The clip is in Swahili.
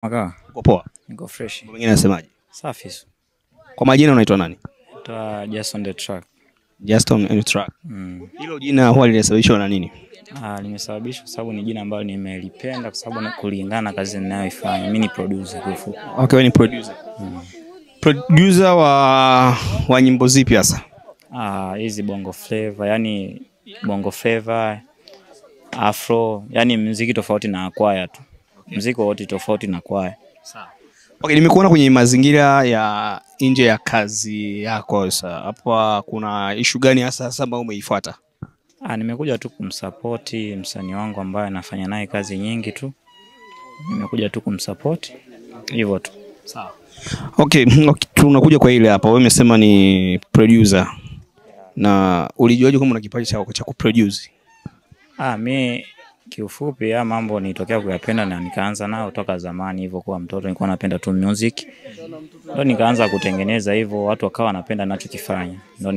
Maka, Uko poa? niko fresh. Mwingine anasemaje? Safi. Kwa majina unaitwa nani? Naitwa Jason the Truck. Justin on the Track. Hilo jina huwa linasababishwa na nini? Limesababishwa kwa sababu ni jina ambalo nimelipenda kwa sababu kulingana na kazi ninayoifanya. Mimi ni producer kwa ufupi. Okay, wewe ni producer. Producer wa nyimbo zipi hasa? Hizi bongo flavor, yani bongo flavor, afro, yani muziki tofauti na kwaya tu. Muziki wote tofauti na kwaya. Sawa. Okay, nimekuona kwenye mazingira ya nje ya kazi yako sasa. Hapo kuna issue gani hasa ambayo umeifuata? Nimekuja tu kumsupport msanii wangu ambaye anafanya naye kazi nyingi tu. Nimekuja tu kumsupport hivyo tu. Sawa. Okay, tunakuja kwa ile hapa. Wewe umesema ni producer. Na ulijuaje kama una kipaji cha kuproduce? Mimi kiufupi mambo nilitokea kuyapenda na nikaanza nao toka zamani hivyo kwa mtoto nilikuwa napenda tu music. Ndio nikaanza kutengeneza hivyo watu wakawa wanapenda ninachokifanya. Ndio